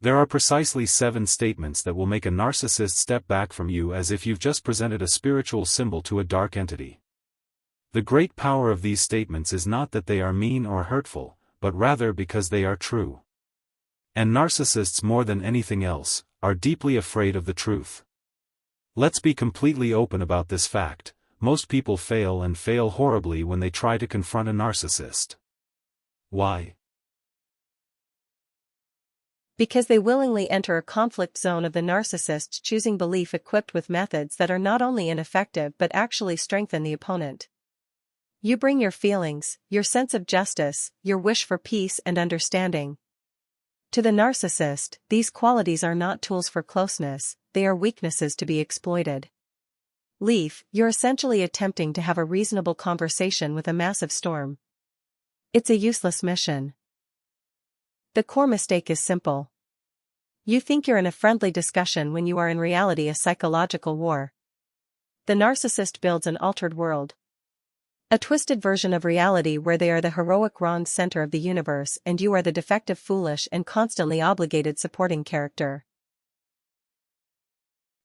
There are precisely 7 statements that will make a narcissist step back from you as if you've just presented a spiritual symbol to a dark entity. The great power of these statements is not that they are mean or hurtful, but rather because they are true. And narcissists, more than anything else, are deeply afraid of the truth. Let's be completely open about this fact: most people fail, and fail horribly, when they try to confront a narcissist. Why? Because they willingly enter a conflict zone of the narcissist, choosing belief equipped with methods that are not only ineffective but actually strengthen the opponent. You bring your feelings, your sense of justice, your wish for peace and understanding. To the narcissist, these qualities are not tools for closeness, they are weaknesses to be exploited. You're essentially attempting to have a reasonable conversation with a massive storm. It's a useless mission. The core mistake is simple. You think you're in a friendly discussion when you are in reality a psychological war. The narcissist builds an altered world. A twisted version of reality where they are the heroic wronged center of the universe and you are the defective, foolish, and constantly obligated supporting character.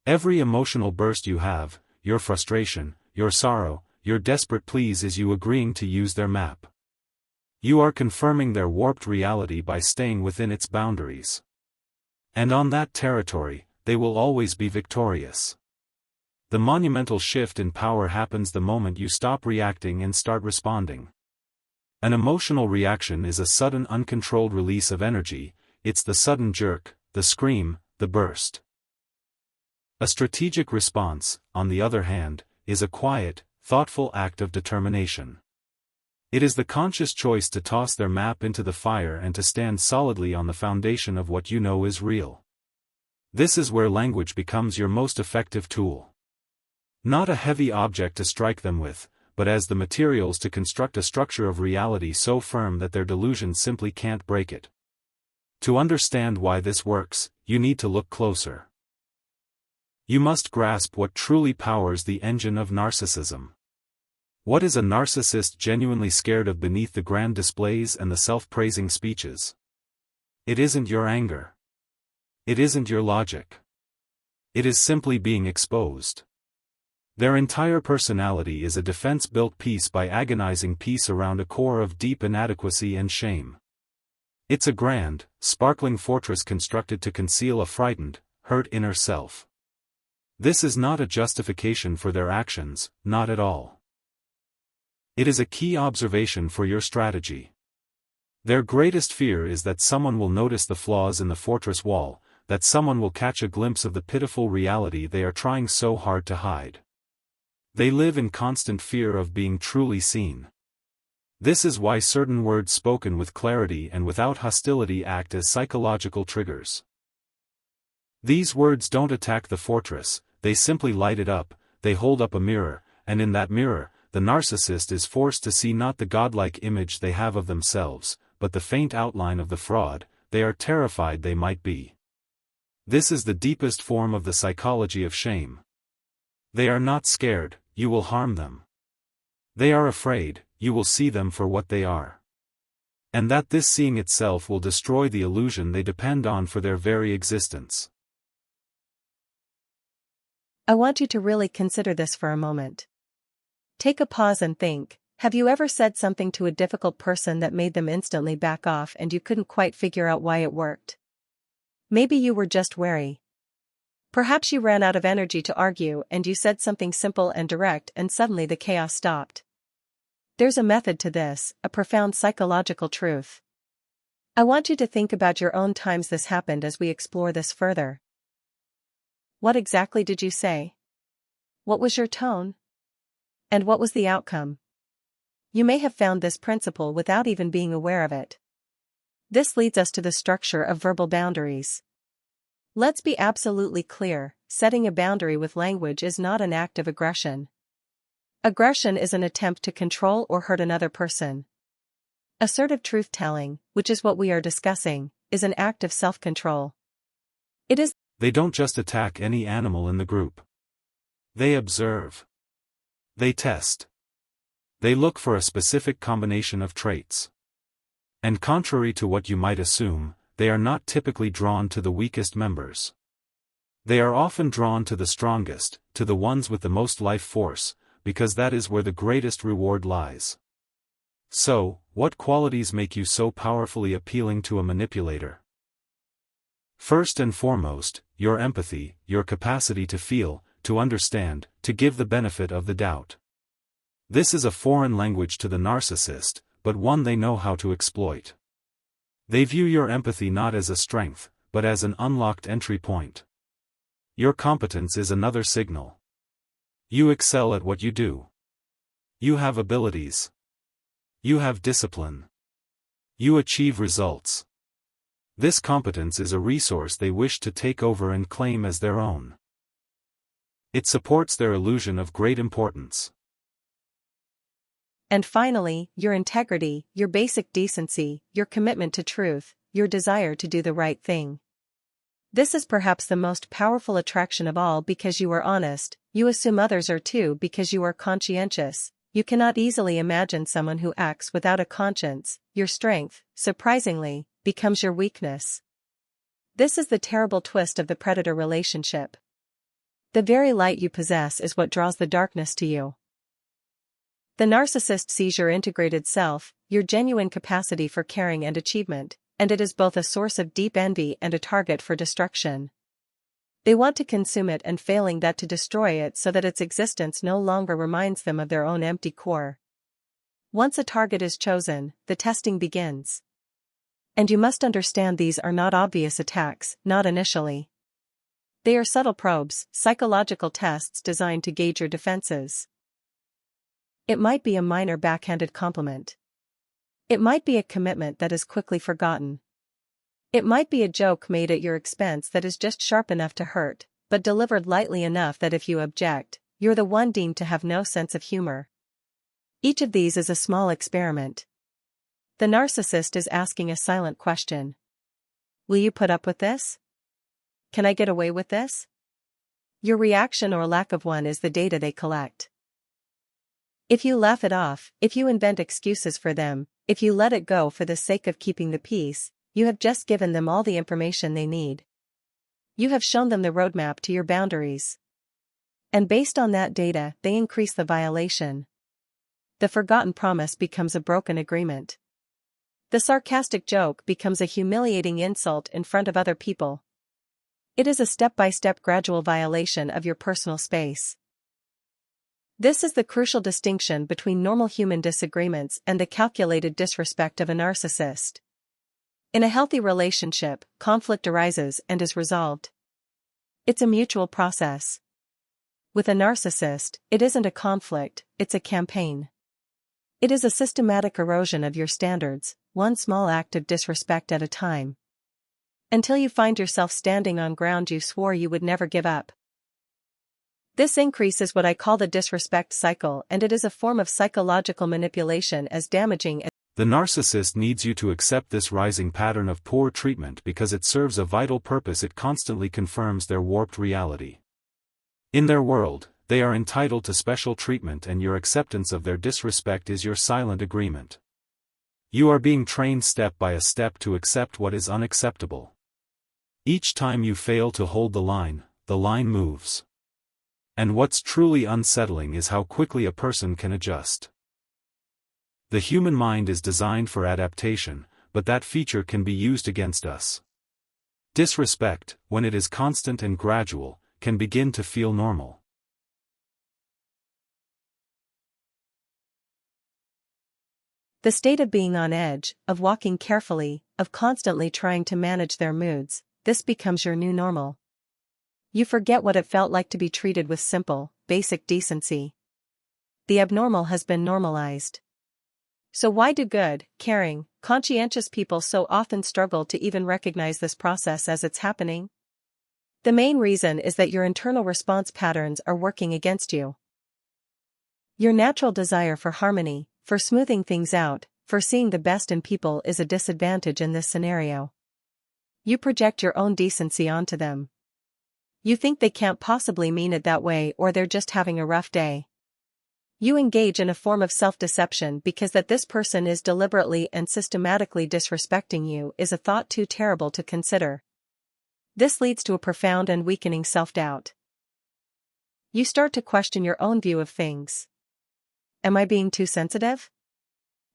Every emotional burst you have, your frustration, your sorrow, your desperate pleas, is you agreeing to use their map. You are confirming their warped reality by staying within its boundaries. And on that territory, they will always be victorious. The monumental shift in power happens the moment you stop reacting and start responding. An emotional reaction is a sudden, uncontrolled release of energy. It's the sudden jerk, the scream, the burst. A strategic response, on the other hand, is a quiet, thoughtful act of determination. It is the conscious choice to toss their map into the fire and to stand solidly on the foundation of what you know is real. This is where language becomes your most effective tool. Not a heavy object to strike them with, but as the materials to construct a structure of reality so firm that their delusion simply can't break it. To understand why this works, you need to look closer. You must grasp what truly powers the engine of narcissism. What is a narcissist genuinely scared of beneath the grand displays and the self-praising speeches? It isn't your anger. It isn't your logic. It is simply being exposed. Their entire personality is a defense built piece by agonizing piece around a core of deep inadequacy and shame. It's a grand, sparkling fortress constructed to conceal a frightened, hurt inner self. This is not a justification for their actions, not at all. It is a key observation for your strategy. Their greatest fear is that someone will notice the flaws in the fortress wall, that someone will catch a glimpse of the pitiful reality they are trying so hard to hide. They live in constant fear of being truly seen. This is why certain words spoken with clarity and without hostility act as psychological triggers. These words don't attack the fortress, they simply light it up. They hold up a mirror, and in that mirror, the narcissist is forced to see not the godlike image they have of themselves, but the faint outline of the fraud they are terrified they might be. This is the deepest form of the psychology of shame. They are not scared, you will harm them. They are afraid, you will see them for what they are. And that this seeing itself will destroy the illusion they depend on for their very existence. I want you to really consider this for a moment. Take a pause and think, have you ever said something to a difficult person that made them instantly back off and you couldn't quite figure out why it worked? Maybe you were just wary. Perhaps you ran out of energy to argue and you said something simple and direct and suddenly the chaos stopped. There's a method to this, a profound psychological truth. I want you to think about your own times this happened as we explore this further. What exactly did you say? What was your tone? And what was the outcome? You may have found this principle without even being aware of it. This leads us to the structure of verbal boundaries. Let's be absolutely clear, setting a boundary with language is not an act of aggression. Aggression is an attempt to control or hurt another person. Assertive truth-telling, which is what we are discussing, is an act of self-control. They don't just attack any animal in the group. They observe. They test. They look for a specific combination of traits. And contrary to what you might assume, they are not typically drawn to the weakest members. They are often drawn to the strongest, to the ones with the most life force, because that is where the greatest reward lies. So, what qualities make you so powerfully appealing to a manipulator? First and foremost, your empathy, your capacity to feel, to understand, to give the benefit of the doubt. This is a foreign language to the narcissist, but one they know how to exploit. They view your empathy not as a strength, but as an unlocked entry point. Your competence is another signal. You excel at what you do. You have abilities. You have discipline. You achieve results. This competence is a resource they wish to take over and claim as their own. It supports their illusion of great importance. And finally, your integrity, your basic decency, your commitment to truth, your desire to do the right thing. This is perhaps the most powerful attraction of all because you are honest, you assume others are too because you are conscientious. You cannot easily imagine someone who acts without a conscience. Your strength, surprisingly, becomes your weakness. This is the terrible twist of the predator relationship. The very light you possess is what draws the darkness to you. The narcissist sees your integrated self, your genuine capacity for caring and achievement, and it is both a source of deep envy and a target for destruction. They want to consume it and failing that to destroy it so that its existence no longer reminds them of their own empty core. Once a target is chosen, the testing begins. And you must understand these are not obvious attacks, not initially. They are subtle probes, psychological tests designed to gauge your defenses. It might be a minor backhanded compliment. It might be a commitment that is quickly forgotten. It might be a joke made at your expense that is just sharp enough to hurt, but delivered lightly enough that if you object, you're the one deemed to have no sense of humor. Each of these is a small experiment. The narcissist is asking a silent question. Will you put up with this? Can I get away with this? Your reaction or lack of one is the data they collect. If you laugh it off, if you invent excuses for them, if you let it go for the sake of keeping the peace, you have just given them all the information they need. You have shown them the roadmap to your boundaries. And based on that data, they increase the violation. The forgotten promise becomes a broken agreement. The sarcastic joke becomes a humiliating insult in front of other people. It is a step-by-step gradual violation of your personal space. This is the crucial distinction between normal human disagreements and the calculated disrespect of a narcissist. In a healthy relationship, conflict arises and is resolved. It's a mutual process. With a narcissist, it isn't a conflict, it's a campaign. It is a systematic erosion of your standards, one small act of disrespect at a time. Until you find yourself standing on ground you swore you would never give up. This increase is what I call the disrespect cycle, and it is a form of psychological manipulation as damaging as the narcissist needs you to accept this rising pattern of poor treatment because it serves a vital purpose. It constantly confirms their warped reality. In their world, they are entitled to special treatment, and your acceptance of their disrespect is your silent agreement. You are being trained step by step to accept what is unacceptable. Each time you fail to hold the line moves. And what's truly unsettling is how quickly a person can adjust. The human mind is designed for adaptation, but that feature can be used against us. Disrespect, when it is constant and gradual, can begin to feel normal. the state of being on edge, of walking carefully, of constantly trying to manage their moods. This becomes your new normal. You forget what it felt like to be treated with simple, basic decency. The abnormal has been normalized. So why do good, caring, conscientious people so often struggle to even recognize this process as it's happening? The main reason is that your internal response patterns are working against you. Your natural desire for harmony, for smoothing things out, for seeing the best in people is a disadvantage in this scenario. You project your own decency onto them. You think they can't possibly mean it that way, or they're just having a rough day. You engage in a form of self-deception because that this person is deliberately and systematically disrespecting you is a thought too terrible to consider. This leads to a profound and weakening self-doubt. You start to question your own view of things. Am I being too sensitive?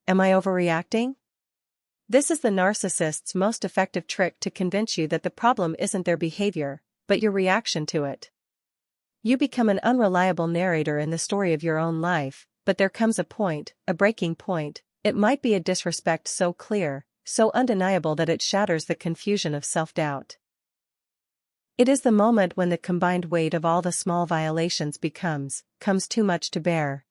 Am I overreacting? This is the narcissist's most effective trick to convince you that the problem isn't their behavior, but your reaction to it. You become an unreliable narrator in the story of your own life, but there comes a point, a breaking point. It might be a disrespect so clear, so undeniable that it shatters the confusion of self-doubt. It is the moment when the combined weight of all the small violations comes too much to bear.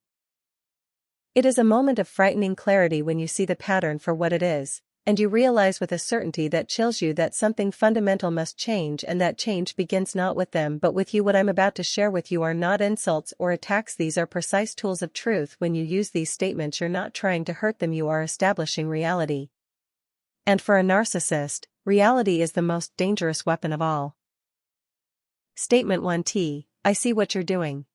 It is a moment of frightening clarity when you see the pattern for what it is, and you realize with a certainty that chills you that something fundamental must change, and that change begins not with them but with you. What I'm about to share with you are not insults or attacks. These are precise tools of truth. When you use these statements, you're not trying to hurt them, you are establishing reality. And for a narcissist, reality is the most dangerous weapon of all. Statement 1T, I see what you're doing.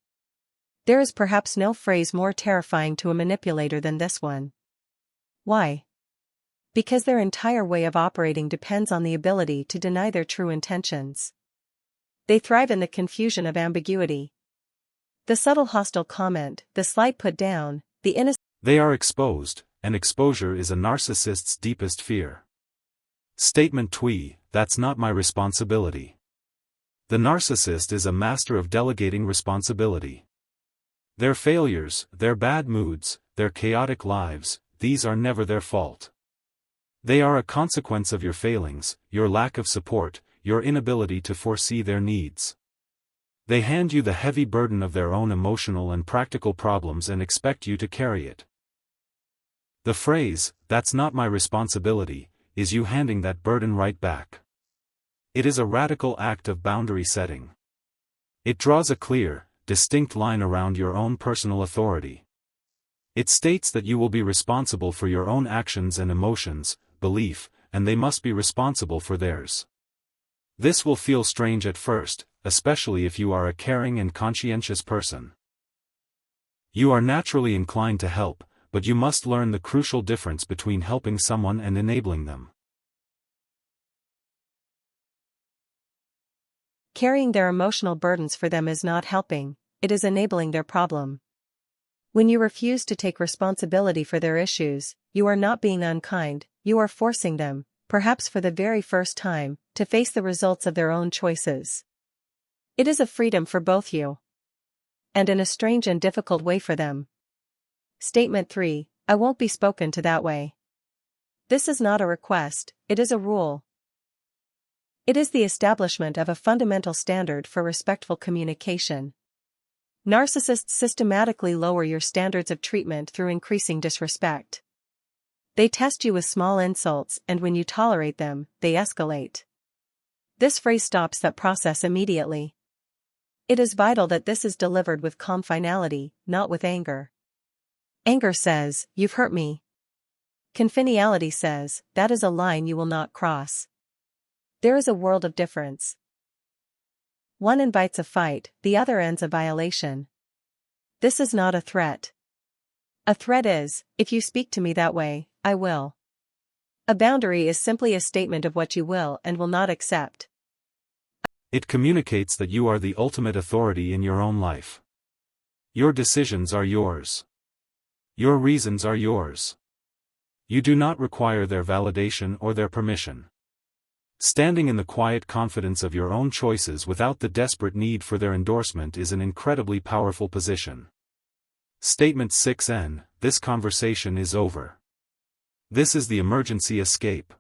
There is perhaps no phrase more terrifying to a manipulator than this one. Why? Because their entire way of operating depends on the ability to deny their true intentions. They thrive in the confusion of ambiguity. The subtle hostile comment, the slight put down, the innocent. They are exposed, and exposure is a narcissist's deepest fear. Statement 2, that's not my responsibility. The narcissist is a master of delegating responsibility. Their failures, their bad moods, their chaotic lives, these are never their fault. They are a consequence of your failings, your lack of support, your inability to foresee their needs. They hand you the heavy burden of their own emotional and practical problems and expect you to carry it. The phrase, that's not my responsibility, is you handing that burden right back. It is a radical act of boundary setting. It draws a clear, distinct line around your own personal authority. It states that you will be responsible for your own actions and emotions, belief, and they must be responsible for theirs. This will feel strange at first, especially if you are a caring and conscientious person. You are naturally inclined to help, but you must learn the crucial difference between helping someone and enabling them. Carrying their emotional burdens for them is not helping, it is enabling their problem. When you refuse to take responsibility for their issues, you are not being unkind, you are forcing them, perhaps for the very first time, to face the results of their own choices. It is a freedom for both you. And in a strange and difficult way for them. Statement 3, I won't be spoken to that way. This is not a request, it is a rule. It is the establishment of a fundamental standard for respectful communication. Narcissists systematically lower your standards of treatment through increasing disrespect. They test you with small insults, and when you tolerate them, they escalate. This phrase stops that process immediately. It is vital that this is delivered with calm finality, not with anger. Anger says, you've hurt me. Confinality says, that is a line you will not cross. There is a world of difference. One invites a fight, the other ends a violation. This is not a threat. A threat is, if you speak to me that way, I will. A boundary is simply a statement of what you will and will not accept. It communicates that you are the ultimate authority in your own life. Your decisions are yours. Your reasons are yours. You do not require their validation or their permission. Standing in the quiet confidence of your own choices without the desperate need for their endorsement is an incredibly powerful position. Statement 6N, this conversation is over. This is the emergency escape.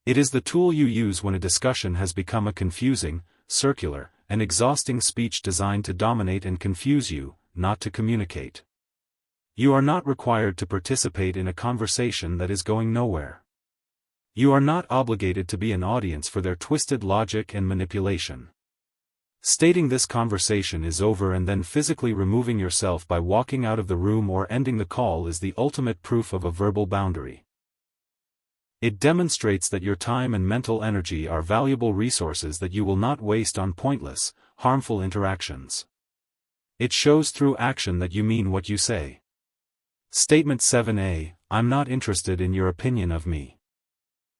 It is the tool you use when a discussion has become a confusing, circular, and exhausting speech designed to dominate and confuse you, not to communicate. You are not required to participate in a conversation that is going nowhere. You are not obligated to be an audience for their twisted logic and manipulation. Stating this conversation is over and then physically removing yourself by walking out of the room or ending the call is the ultimate proof of a verbal boundary. It demonstrates that your time and mental energy are valuable resources that you will not waste on pointless, harmful interactions. It shows through action that you mean what you say. Statement 7a, I'm not interested in your opinion of me.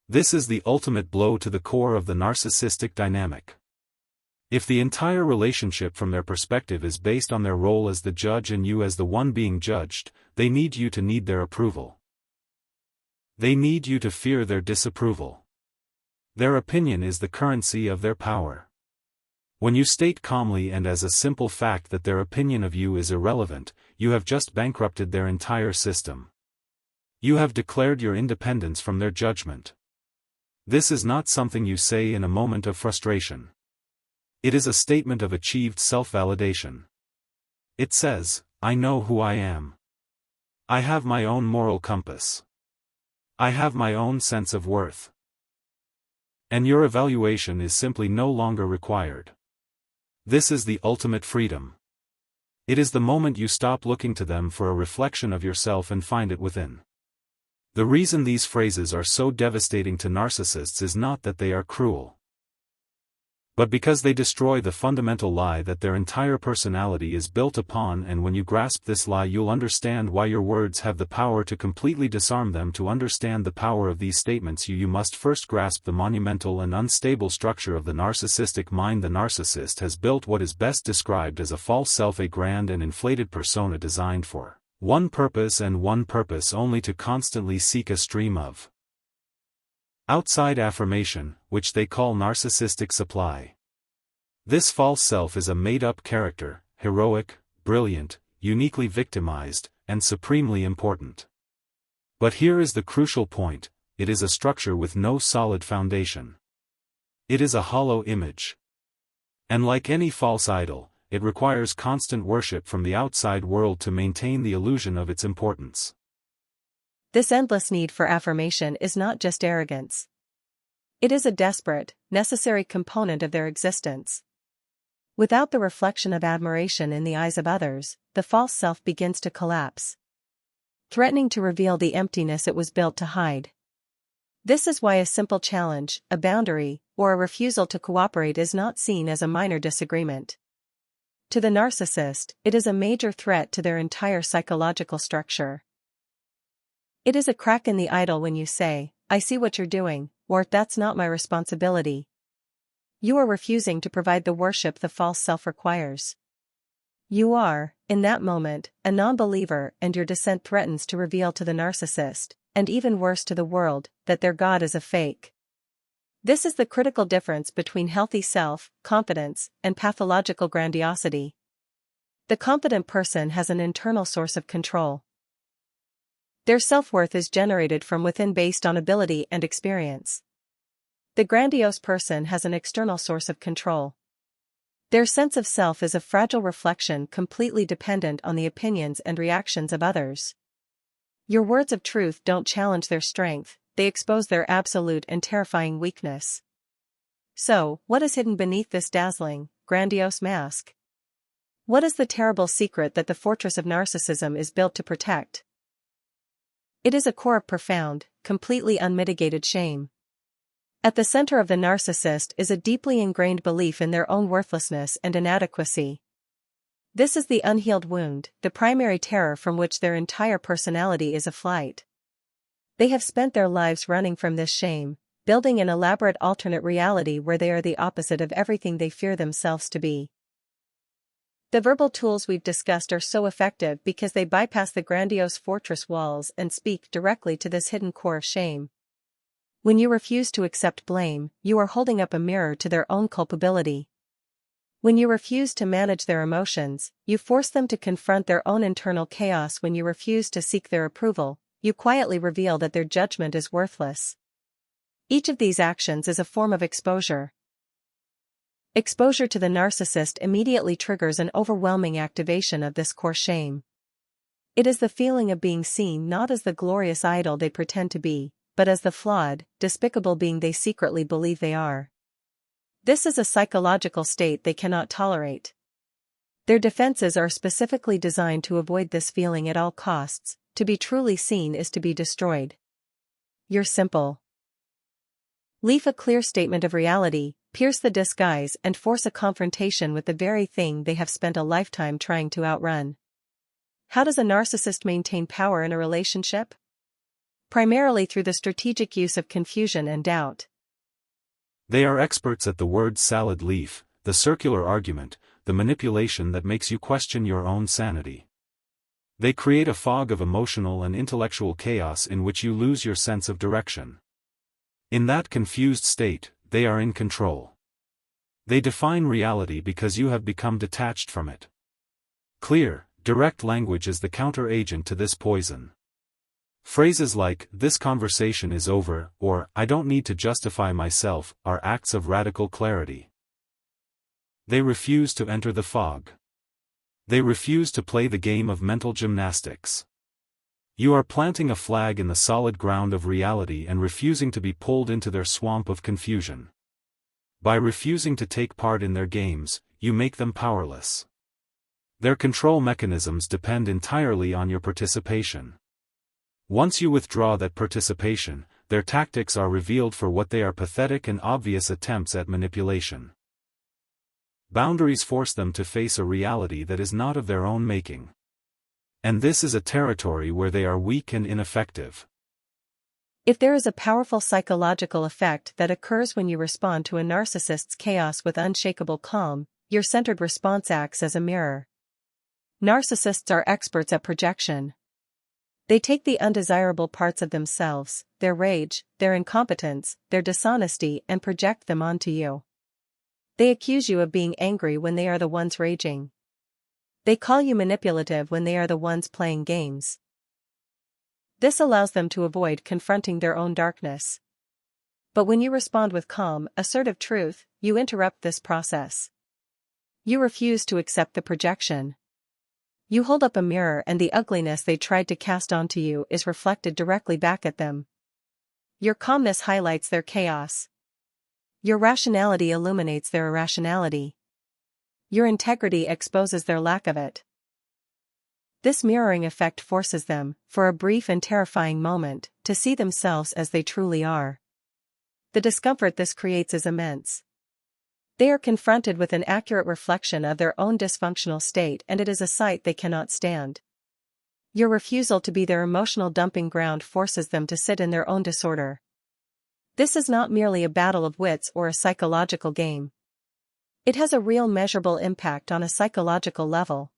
This is the ultimate blow to the core of the narcissistic dynamic. If the entire relationship from their perspective is based on their role as the judge and you as the one being judged, they need you to need their approval. They need you to fear their disapproval. Their opinion is the currency of their power. When you state calmly and as a simple fact that their opinion of you is irrelevant, you have just bankrupted their entire system. You have declared your independence from their judgment. This is not something you say in a moment of frustration. It is a statement of achieved self-validation. It says, I know who I am. I have my own moral compass. I have my own sense of worth. And your evaluation is simply no longer required. This is the ultimate freedom. It is the moment you stop looking to them for a reflection of yourself and find it within. The reason these phrases are so devastating to narcissists is not that they are cruel, but because they destroy the fundamental lie that their entire personality is built upon. And when you grasp this lie, you'll understand why your words have the power to completely disarm them. To understand the power of these statements, you must first grasp the monumental and unstable structure of the narcissistic mind. The narcissist has built what is best described as a false self, a grand and inflated persona designed for one purpose and one purpose only: to constantly seek a stream of outside affirmation, which they call narcissistic supply. This false self is a made-up character, heroic, brilliant, uniquely victimized, and supremely important. But here is the crucial point: it is a structure with no solid foundation. It is a hollow image. And like any false idol, it requires constant worship from the outside world to maintain the illusion of its importance. This endless need for affirmation is not just arrogance. It is a desperate, necessary component of their existence. Without the reflection of admiration in the eyes of others, the false self begins to collapse, threatening to reveal the emptiness it was built to hide. This is why a simple challenge, a boundary, or a refusal to cooperate is not seen as a minor disagreement. To the narcissist, it is a major threat to their entire psychological structure. It is a crack in the idol when you say, I see what you're doing, or that's not my responsibility. You are refusing to provide the worship the false self requires. You are, in that moment, a non-believer, and your dissent threatens to reveal to the narcissist, and even worse to the world, that their God is a fake. This is the critical difference between healthy self-confidence and pathological grandiosity. The confident person has an internal source of control. Their self-worth is generated from within based on ability and experience. The grandiose person has an external source of control. Their sense of self is a fragile reflection completely dependent on the opinions and reactions of others. Your words of truth don't challenge their strength, they expose their absolute and terrifying weakness. So, what is hidden beneath this dazzling, grandiose mask? What is the terrible secret that the fortress of narcissism is built to protect? It is a core of profound, completely unmitigated shame. At the center of the narcissist is a deeply ingrained belief in their own worthlessness and inadequacy. This is the unhealed wound, the primary terror from which their entire personality is aflight. They have spent their lives running from this shame, building an elaborate alternate reality where they are the opposite of everything they fear themselves to be. The verbal tools we've discussed are so effective because they bypass the grandiose fortress walls and speak directly to this hidden core of shame. When you refuse to accept blame, you are holding up a mirror to their own culpability. When you refuse to manage their emotions, you force them to confront their own internal chaos. When you refuse to seek their approval, you quietly reveal that their judgment is worthless. Each of these actions is a form of exposure. Exposure to the narcissist immediately triggers an overwhelming activation of this core shame. It is the feeling of being seen not as the glorious idol they pretend to be, but as the flawed, despicable being they secretly believe they are. This is a psychological state they cannot tolerate. Their defenses are specifically designed to avoid this feeling at all costs. To be truly seen is to be destroyed. You're simple. Leave a clear statement of reality, pierce the disguise and force a confrontation with the very thing they have spent a lifetime trying to outrun. How does a narcissist maintain power in a relationship? Primarily through the strategic use of confusion and doubt. They are experts at the word salad leaf, the circular argument, the manipulation that makes you question your own sanity. They create a fog of emotional and intellectual chaos in which you lose your sense of direction. In that confused state, they are in control. They define reality because you have become detached from it. Clear, direct language is the counter-agent to this poison. Phrases like, "This conversation is over," or "I don't need to justify myself," are acts of radical clarity. They refuse to enter the fog. They refuse to play the game of mental gymnastics. You are planting a flag in the solid ground of reality and refusing to be pulled into their swamp of confusion. By refusing to take part in their games, you make them powerless. Their control mechanisms depend entirely on your participation. Once you withdraw that participation, their tactics are revealed for what they are: pathetic and obvious attempts at manipulation. Boundaries force them to face a reality that is not of their own making. And this is a territory where they are weak and ineffective. If there is a powerful psychological effect that occurs when you respond to a narcissist's chaos with unshakable calm, your centered response acts as a mirror. Narcissists are experts at projection. They take the undesirable parts of themselves, their rage, their incompetence, their dishonesty, and project them onto you. They accuse you of being angry when they are the ones raging. They call you manipulative when they are the ones playing games. This allows them to avoid confronting their own darkness. But when you respond with calm, assertive truth, you interrupt this process. You refuse to accept the projection. You hold up a mirror and the ugliness they tried to cast onto you is reflected directly back at them. Your calmness highlights their chaos. Your rationality illuminates their irrationality. Your integrity exposes their lack of it. This mirroring effect forces them, for a brief and terrifying moment, to see themselves as they truly are. The discomfort this creates is immense. They are confronted with an accurate reflection of their own dysfunctional state, and it is a sight they cannot stand. Your refusal to be their emotional dumping ground forces them to sit in their own disorder. This is not merely a battle of wits or a psychological game. It has a real measurable impact on a psychological level.